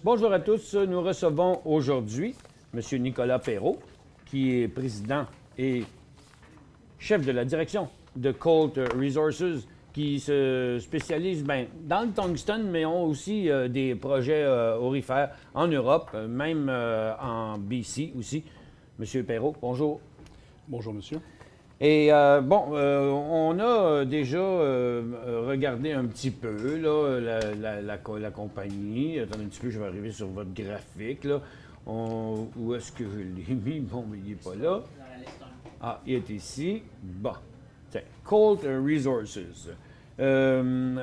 Bonjour à tous. Nous recevons aujourd'hui M. Nicolas Perrault, qui est président et chef de la direction de Colt Resources, qui se spécialise dans le tungstène, mais ont aussi des projets aurifères en Europe, même en BC aussi. M. Perrault, bonjour. Bonjour, monsieur. Et on a déjà regardé un petit peu là, la compagnie. Attendez un petit peu, je vais arriver sur votre graphique. Là. Où est-ce que je l'ai mis? Bon, mais il n'est pas là. Ah, il est ici. Bon. Tiens, Colt Resources.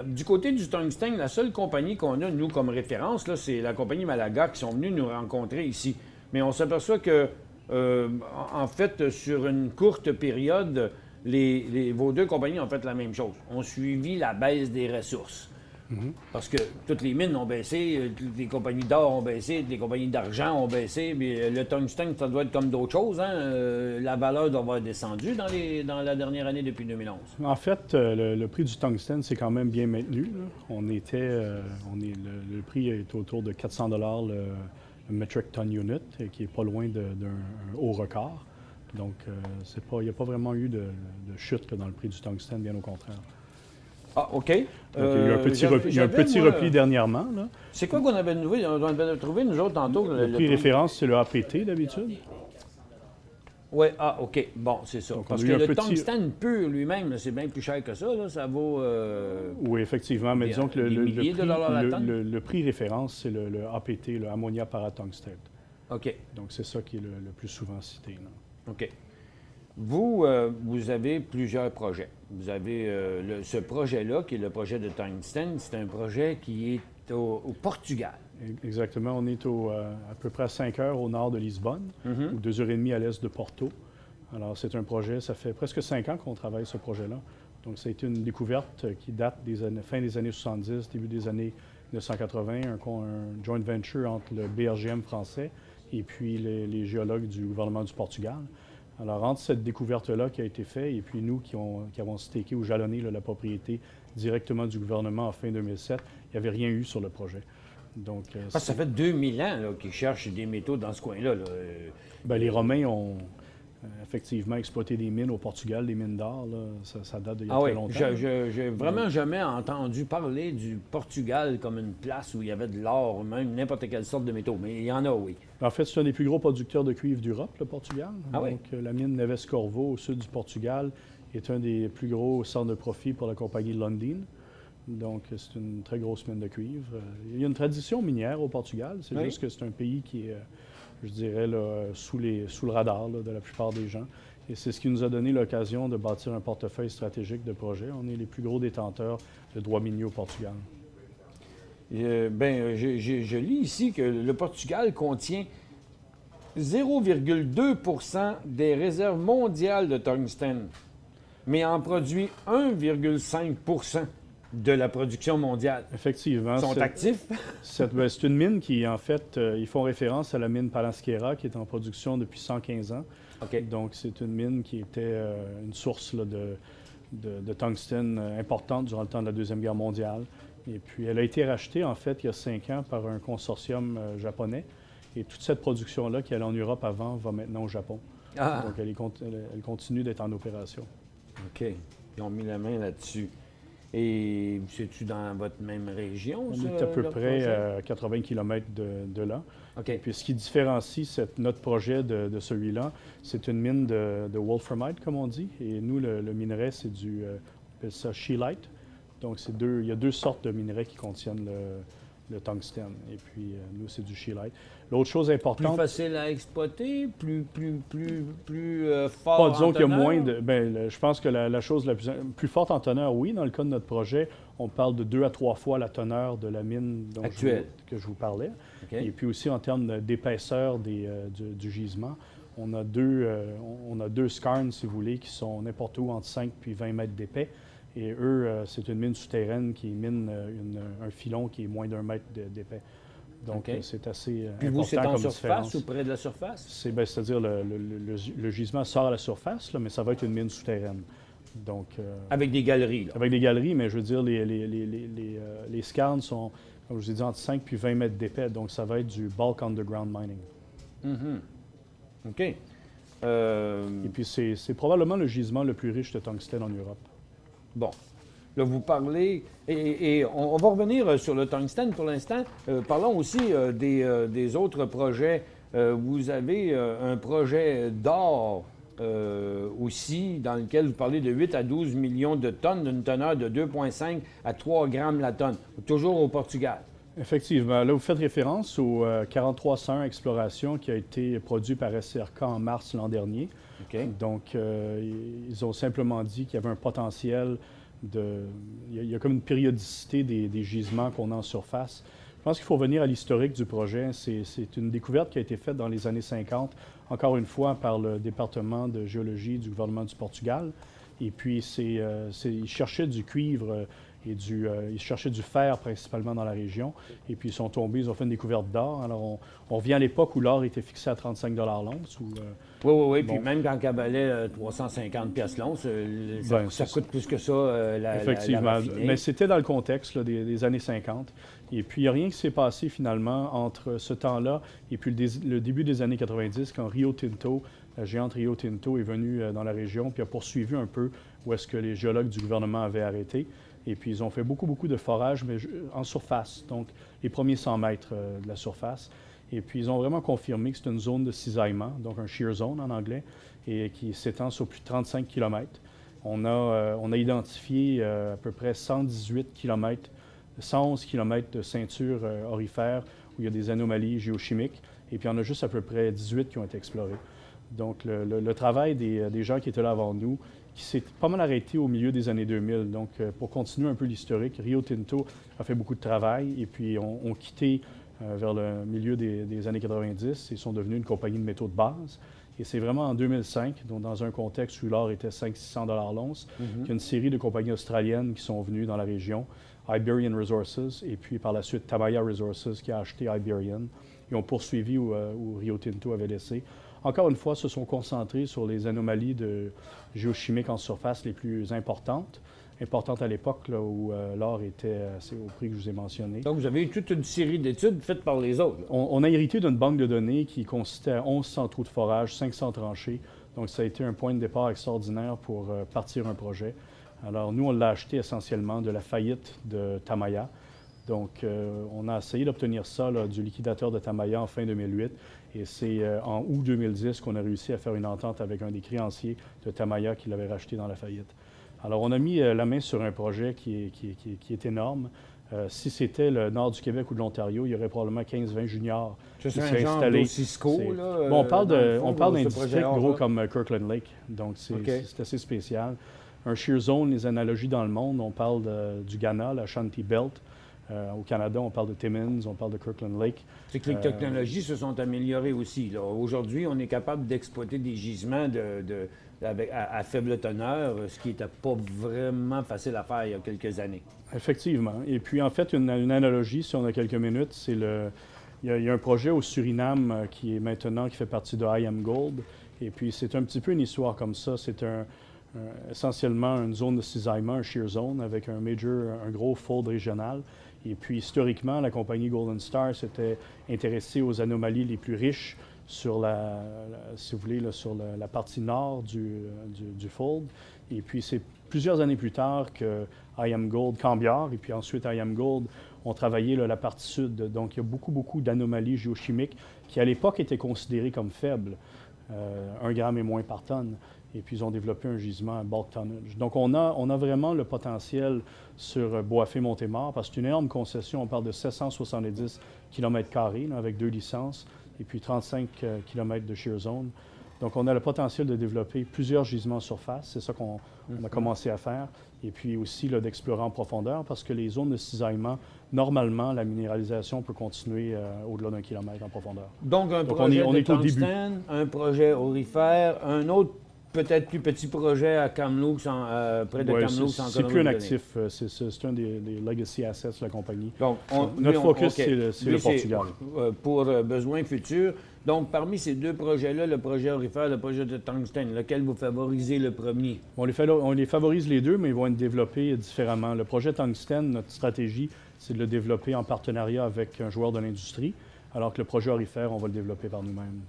Du côté du tungstène, la seule compagnie qu'on a, nous, comme référence, là, c'est la compagnie Malaga qui sont venus nous rencontrer ici. Mais on s'aperçoit que en fait, sur une courte période, vos deux compagnies ont fait la même chose. Ont suivi la baisse des ressources. Parce que toutes les mines ont baissé, toutes les compagnies d'or ont baissé, toutes les compagnies d'argent ont baissé, mais le tungstène, ça doit être comme d'autres choses. Hein? La valeur doit avoir descendu dans la dernière année depuis 2011. En fait, le prix du tungstène, c'est quand même bien maintenu. Là. Le prix est autour de 400 $ le metric ton unit, qui est pas loin d'un haut record. Donc, il n'y a pas vraiment eu de chute là, dans le prix du tungstène, bien au contraire. Ah, OK. Donc, il y a un petit repli dernièrement. C'est quoi qu'on avait trouvé? On avait trouvé, nous autres, tantôt. Le prix référence, c'est le APT, d'habitude. Oui, ah, OK. Bon, c'est ça. Donc, parce que le tungstène pur lui-même, c'est bien plus cher que ça. Là. Ça vaut... Oui, effectivement. Mais disons que le prix référence, c'est le APT, le ammonia paratungstate. OK. Donc, c'est ça qui est le plus souvent cité. Là. OK. Vous avez plusieurs projets. Vous avez ce projet-là, qui est le projet de tungstène, c'est un projet qui est au Portugal. Exactement. On est à peu près à 5 heures au nord de Lisbonne, ou 2 heures et demie à l'est de Porto. Alors, c'est un projet, ça fait presque 5 ans qu'on travaille ce projet-là. Donc, ça a été une découverte qui date fin des années 70, début des années 1980, un joint venture entre le BRGM français et puis les géologues du gouvernement du Portugal. Alors, entre cette découverte-là qui a été faite et puis nous qui avons staké ou jalonné la propriété directement du gouvernement en fin 2007, il n'y avait rien eu sur le projet. Donc, ça fait 2000 ans qu'ils cherchent des métaux dans ce coin-là. Là. Bien, les Romains ont effectivement exploité des mines au Portugal, des mines d'or. Ça date d'il y a très longtemps. J'ai vraiment jamais entendu parler du Portugal comme une place où il y avait de l'or, même n'importe quelle sorte de métaux. Mais il y en a, oui. En fait, c'est un des plus gros producteurs de cuivre d'Europe, le Portugal. Ah, donc, la mine Neves Corvo, au sud du Portugal, est un des plus gros centres de profit pour la compagnie Lundin. Donc, c'est une très grosse mine de cuivre. Il y a une tradition minière au Portugal. C'est juste que c'est un pays qui est, je dirais, là, sous le radar là, de la plupart des gens. Et c'est ce qui nous a donné l'occasion de bâtir un portefeuille stratégique de projets. On est les plus gros détenteurs de droits miniers au Portugal. Je lis ici que le Portugal contient 0,2 % des réserves mondiales de tungstène, mais en produit 1,5 % de la production mondiale. Effectivement. Ils sont actifs? C'est une mine qui, en fait, ils font référence à la mine Palasquera qui est en production depuis 115 ans. Okay. Donc, c'est une mine qui était une source là, de tungstène importante durant le temps de la Deuxième Guerre mondiale. Et puis, elle a été rachetée, en fait, il y a 5 ans par un consortium japonais. Et toute cette production-là qui allait en Europe avant va maintenant au Japon. Ah. Donc, elle continue d'être en opération. OK. Ils ont mis la main là-dessus. Et c'est-tu dans votre même région, ça? On est à peu près à 80 km de là. OK. Et puis, ce qui différencie notre projet de celui-là, c'est une mine de wolframite, comme on dit. Et nous, le minerai, c'est on appelle ça scheelite. Donc, il y a 2 sortes de minerais qui contiennent le tungstène. Et puis, nous, c'est du scheelite. L'autre chose importante... Plus facile à exploiter, plus fort en disons qu'il y a teneur? moins de... je pense que la chose la plus forte en teneur, oui. Dans le cas de notre projet, on parle de 2 à 3 fois la teneur de la mine que je vous parlais. Okay. Et puis aussi, en termes d'épaisseur du gisement, on a deux skarns, si vous voulez, qui sont n'importe où entre 5 et 20 mètres d'épais. Et eux, c'est une mine souterraine qui mine un filon qui est moins d'1 mètre d'épais. Donc, c'est assez Puis important. vous, c'est en surface différence. ou près de la surface? C'est-à-dire le gisement sort à la surface, là, mais ça va être une mine souterraine. Donc, avec des galeries, là? Avec des galeries, mais je veux dire, les skarns sont comme je vous ai dit, entre 5 puis 20 mètres d'épais. Donc, ça va être du bulk underground mining. OK. Et puis, c'est probablement le gisement le plus riche de tungstène en Europe. Bon. Là, vous parlez, et on va revenir sur le tungstène pour l'instant. Parlons aussi des autres projets. Vous avez un projet d'or aussi, dans lequel vous parlez de 8 à 12 millions de tonnes, d'une teneur de 2,5 à 3 grammes la tonne, toujours au Portugal. Effectivement. Là, vous faites référence au 4301 Exploration qui a été produit par SCRK en mars l'an dernier. OK. Donc, ils ont simplement dit qu'il y avait un potentiel il y a comme une périodicité des gisements qu'on a en surface. Je pense qu'il faut revenir à l'historique du projet. C'est une découverte qui a été faite dans les années 50, encore une fois par le département de géologie du gouvernement du Portugal. Et puis, ils cherchaient du cuivre et ils cherchaient du fer principalement dans la région. Et puis, ils sont tombés, ils ont fait une découverte d'or. Alors, on revient à l'époque où l'or était fixé à 35 l'once. Oui. Bon. Puis même quand elle valait 350 pièces l'once, ça coûte plus que ça, Effectivement. la raffinée. Mais c'était dans le contexte là, des années 50. Et puis, il n'y a rien qui s'est passé finalement entre ce temps-là et puis le début des années 90, quand Rio Tinto, la géante Rio Tinto, est venue dans la région puis a poursuivi un peu où est-ce que les géologues du gouvernement avaient arrêté. Et puis, ils ont fait beaucoup de forages, mais en surface, donc les premiers 100 mètres de la surface. Et puis, ils ont vraiment confirmé que c'est une zone de cisaillement, donc un shear zone en anglais, et qui s'étend sur plus de 35 km. On a identifié à peu près 118 km, 111 km de ceinture aurifère où il y a des anomalies géochimiques. Et puis, il y en a juste à peu près 18 qui ont été explorées. Donc, le travail des gens qui étaient là avant nous, qui s'est pas mal arrêté au milieu des années 2000. Donc, pour continuer un peu l'historique, Rio Tinto a fait beaucoup de travail et puis ont quitté vers le milieu des années 90 et sont devenus une compagnie de métaux de base. Et c'est vraiment en 2005, donc dans un contexte où l'or était 500-600 l'once, qu'il y a une série de compagnies australiennes qui sont venues dans la région, Iberian Resources, et puis par la suite Tamaya Resources qui a acheté Iberian. Ils ont poursuivi où Rio Tinto avait laissé. Encore une fois, se sont concentrés sur les anomalies géochimiques en surface les plus importantes à l'époque où l'or était assez au prix que je vous ai mentionné. Donc, vous avez eu toute une série d'études faites par les autres. On a hérité d'une banque de données qui consistait à 1100 trous de forage, 500 tranchées. Donc, ça a été un point de départ extraordinaire pour partir un projet. Alors, nous, on l'a acheté essentiellement de la faillite de Tamaya. Donc, on a essayé d'obtenir ça du liquidateur de Tamaya en fin 2008. Et c'est en août 2010 qu'on a réussi à faire une entente avec un des créanciers de Tamaya qui l'avait racheté dans la faillite. Alors, on a mis la main sur un projet qui est énorme. Si c'était le nord du Québec ou de l'Ontario, il y aurait probablement 15-20 juniors qui seraient installés. Bon, on parle d'un district gros comme Kirkland Lake, donc c'est assez spécial. Un shear zone, les analogies dans le monde, on parle du Ghana, la Shanti Belt. Au Canada, on parle de Timmins, on parle de Kirkland Lake. C'est que les technologies se sont améliorées aussi. Aujourd'hui, on est capable d'exploiter des gisements à faible teneur, ce qui n'était pas vraiment facile à faire il y a quelques années. Effectivement. Et puis, en fait, une analogie, si on a quelques minutes, c'est il y a un projet au Suriname qui fait partie de IAMGOLD. Et puis, c'est un petit peu une histoire comme ça. C'est essentiellement une zone de cisaillement, un shear zone, avec un gros fold régional. Et puis, historiquement, la compagnie Golden Star s'était intéressée aux anomalies les plus riches sur si vous voulez, sur la partie nord du fold. Et puis, c'est plusieurs années plus tard que IAMGOLD, Cambiar, et puis ensuite IAMGOLD ont travaillé la partie sud. Donc, il y a beaucoup d'anomalies géochimiques qui, à l'époque, étaient considérées comme faibles, 1 gramme et moins par tonne. Et puis, ils ont développé un gisement à bulk tonnage. Donc, on a vraiment le potentiel sur Boisfait-Montémort, parce que c'est une énorme concession. On parle de 770 km² avec 2 licences, et puis 35 km de shear zone. Donc, on a le potentiel de développer plusieurs gisements en surface. C'est ça qu'on a commencé à faire. Et puis aussi d'explorer en profondeur, parce que les zones de cisaillement, normalement, la minéralisation peut continuer au-delà d'1 kilomètre en profondeur. Donc, un projet de tungstène, un projet aurifère, un autre peut-être plus petit projet à Kamloops, près de Ouais, Kamloops, en c'est plus un Colombie-Britannique. actif. C'est un des legacy assets de la compagnie. Donc, Notre focus, OK. c'est le Lui, Portugal. pour besoins futurs. Donc, parmi ces deux projets-là, le projet Aurifère, le projet de Tungsten, lequel vous favorisez le premier? On les favorise les deux, mais ils vont être développés différemment. Le projet Tungsten, notre stratégie, c'est de le développer en partenariat avec un joueur de l'industrie, alors que le projet Aurifère, on va le développer par nous-mêmes.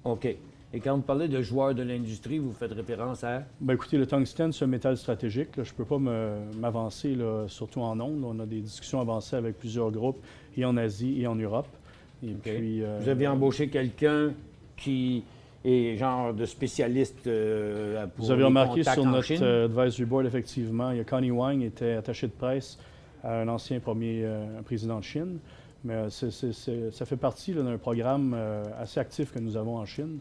OK. Et quand vous parlez de joueurs de l'industrie, vous faites référence à? Bien, écoutez, le tungstène, c'est un métal stratégique. Là, je ne peux pas m'avancer, surtout en ondes. On a des discussions avancées avec plusieurs groupes, et en Asie et en Europe. Et OK. puis, Vous avez embauché quelqu'un qui est genre de spécialiste pour vous avez les remarqué contacts sur en notre Chine? advisory board, effectivement, il y a Connie Wang, était attaché de presse à un ancien premier président de Chine. Mais ça fait partie d'un programme assez actif que nous avons en Chine.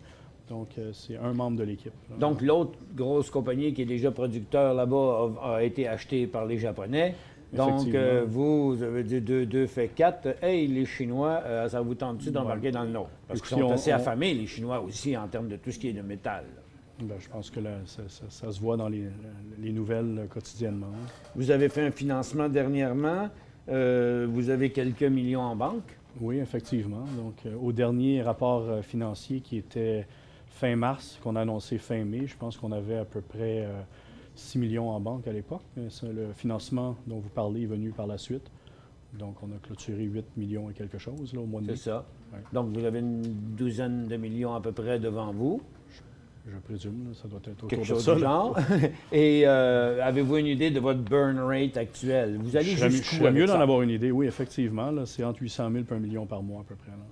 Donc, c'est un membre de l'équipe. Donc, l'autre grosse compagnie qui est déjà producteur là-bas a été achetée par les Japonais. Donc, vous avez dit 2 fait 4. Hey, les Chinois, ça vous tente-tu d'embarquer dans le nôtre? Parce qu'ils sont assez affamés, les Chinois aussi, en termes de tout ce qui est de métal. Bien, je pense que ça se voit dans les nouvelles quotidiennement. Vous avez fait un financement dernièrement. Vous avez quelques millions en banque. Oui, effectivement. Donc, au dernier rapport financier qui était fin mars, qu'on a annoncé fin mai, je pense qu'on avait à peu près 6 millions en banque à l'époque. Le financement dont vous parlez est venu par la suite. Donc, on a clôturé 8 millions et quelque chose là, au mois de mai. C'est ça. Ouais. Donc, vous avez une douzaine de millions à peu près devant vous. Je présume, là, ça doit être autour Quelque de chose ça. du genre. Et avez-vous une idée de votre burn rate actuel? Vous allez jusqu'où Je serais mieux avec d'en ça? avoir une idée, oui, effectivement. C'est entre 800 000 et 1 million par mois à peu près. Là.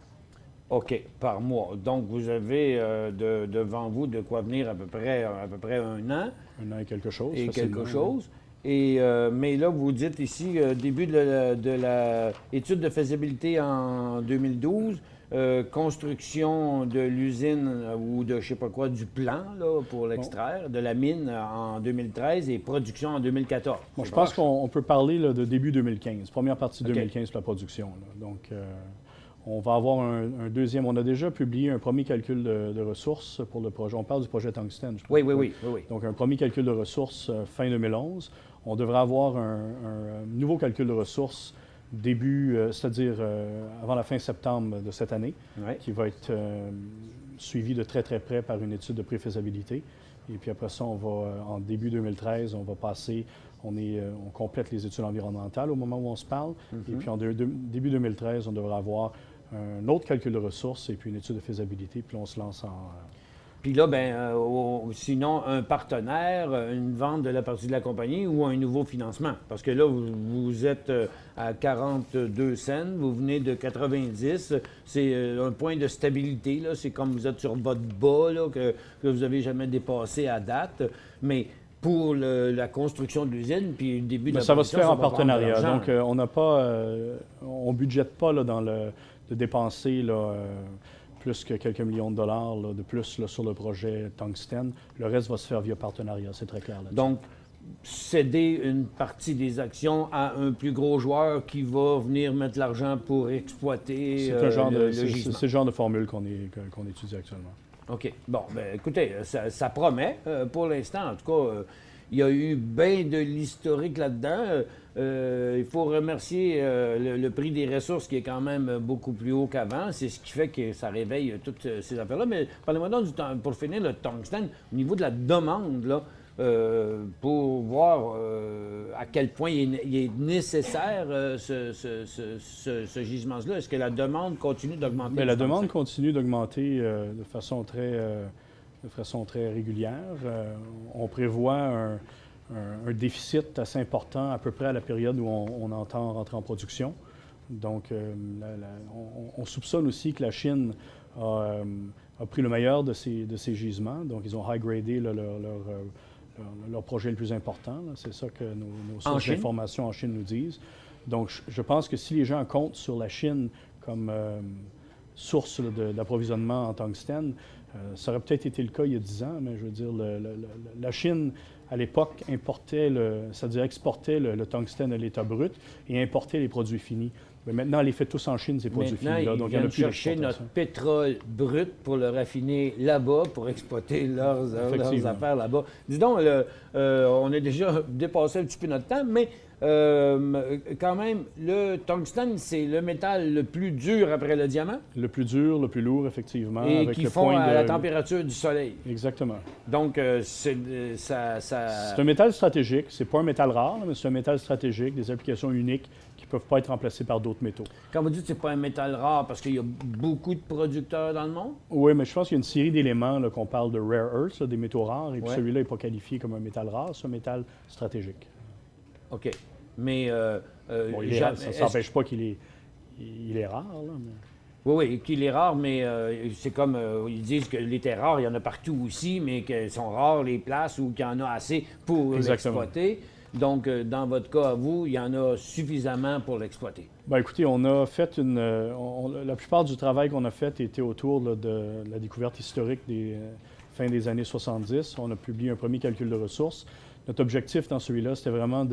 OK, par mois. Donc, vous avez devant vous de quoi venir à peu près 1 an. 1 an et quelque chose. Et facilement, quelque chose. Et, mais là, vous dites ici, début de la étude de faisabilité en 2012, construction de l'usine ou de je sais pas quoi, du plan là, pour l'extraire, de la mine en 2013 et production en 2014. Bon, je pense qu'on peut parler là, de début 2015, première partie OK. 2015 pour la production. Là. Donc, on va avoir un deuxième. On a déjà publié un premier calcul de ressources pour le projet. On parle du projet Tungsten. Je pense. Oui. Donc, un premier calcul de ressources fin 2011. On devrait avoir un nouveau calcul de ressources début, c'est-à-dire avant la fin septembre de cette année, qui va être suivi de très, très près par une étude de préfaisabilité. Et puis après ça, on va, en début 2013, on va passer, on complète les études environnementales au moment où on se parle. Et puis en début 2013, on devrait avoir un autre calcul de ressources et puis une étude de faisabilité. Puis là, on se lance en... Puis là, sinon, un partenaire, une vente de la partie de la compagnie ou un nouveau financement. Parce que là, vous êtes à 42 cents, vous venez de 90. C'est un point de stabilité, là. C'est comme vous êtes sur votre bas, là, que vous n'avez jamais dépassé à date. Mais pour la construction de l'usine, puis le début de la ça va se faire en va prendre de partenariat. l'argent. Donc, on n'a pas... on ne budgète pas là, de dépenser... Là, plus que quelques millions de dollars là, de plus là, sur le projet Tungsten. Le reste va se faire via partenariat, c'est très clair là-dessus. Donc, céder une partie des actions à un plus gros joueur qui va venir mettre l'argent pour exploiter le gisement. C'est le genre de formule qu'on étudie actuellement. OK. Bon, bien, écoutez, ça promet. Pour l'instant, en tout cas, il y a eu bien de l'historique là-dedans. Il faut remercier le prix des ressources qui est quand même beaucoup plus haut qu'avant. C'est ce qui fait que ça réveille toutes ces affaires-là. Mais parlez-moi donc pour finir le tungstène, au niveau de la demande, là, pour voir à quel point il est nécessaire ce gisement-là. Est-ce que la demande continue d'augmenter? Bien, la demande continue d'augmenter de façon très régulière. On prévoit un déficit assez important à peu près à la période où on entend rentrer en production. Donc, on soupçonne aussi que la Chine a pris le meilleur de ces gisements. Donc, ils ont high-gradé leur projet le plus important. C'est ça que nos sources d'informations en Chine nous disent. Donc, je pense que si les gens comptent sur la Chine comme source d'approvisionnement en tungstène, ça aurait peut-être été le cas il y a 10 ans, mais je veux dire, la Chine, à l'époque, exportait le tungstène à l'état brut et importait les produits finis. Mais maintenant, on les fait tous en Chine, ces produits Maintenant, finis-là. ils Donc, il y en a viennent plus chercher notre d'exportation. pétrole brut pour le raffiner là-bas, pour exploiter leurs Effectivement. affaires là-bas. Dis donc, on a déjà dépassé un petit peu notre temps, mais quand même, le tungstène, c'est le métal le plus dur après le diamant Le plus dur, le plus lourd, effectivement, et avec qui le fond point à de... la température du soleil. Exactement. Donc, ça... C'est un métal stratégique. C'est pas un métal rare, là, mais c'est un métal stratégique, des applications uniques qui ne peuvent pas être remplacées par d'autres métaux. Quand vous dites que c'est pas un métal rare, parce qu'il y a beaucoup de producteurs dans le monde? Oui, mais je pense qu'il y a une série d'éléments là, qu'on parle de rare earths, là, des métaux rares, et puis Ouais. celui-là n'est pas qualifié comme un métal rare, c'est un métal stratégique. OK. Mais... Bon, il est rare, ça ne s'empêche pas qu'il est rare, là, mais... Oui, oui, qu'il est rare, mais c'est comme ils disent que les terres rares, il y en a partout aussi, mais qu'elles sont rares les places où il y en a assez pour Exactement. l'exploiter. Donc, dans votre cas à vous, il y en a suffisamment pour l'exploiter. Bien, écoutez, on a fait la plupart du travail qu'on a fait était autour là, de la découverte historique des fin des années 70. On a publié un premier calcul de ressources. Notre objectif dans celui-là, c'était vraiment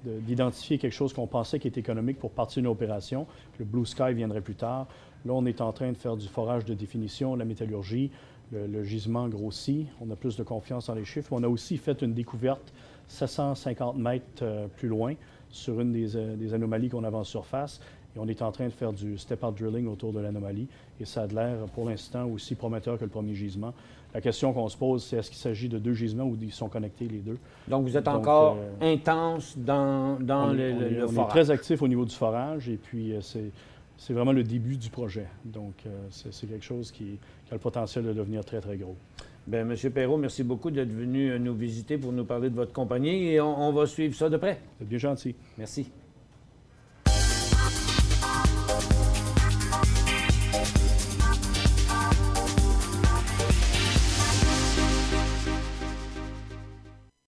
d'identifier quelque chose qu'on pensait qui est économique pour partir d'une opération. Le Blue Sky viendrait plus tard. Là, on est en train de faire du forage de définition, la métallurgie. Le gisement grossit. On a plus de confiance dans les chiffres. On a aussi fait une découverte 750 mètres plus loin sur une des anomalies qu'on avait en surface. Et on est en train de faire du step-out drilling autour de l'anomalie. Et ça a de l'air, pour l'instant, aussi prometteur que le premier gisement. La question qu'on se pose, c'est est-ce qu'il s'agit de deux gisements ou ils sont connectés les deux? Donc, vous êtes Donc, intense dans on est forage. très actif au niveau du forage et puis c'est vraiment le début du projet. Donc, c'est quelque chose qui a le potentiel de devenir très, très gros. Bien, M. Perrault, merci beaucoup d'être venu nous visiter pour nous parler de votre compagnie et on va suivre ça de près. C'est bien gentil. Merci.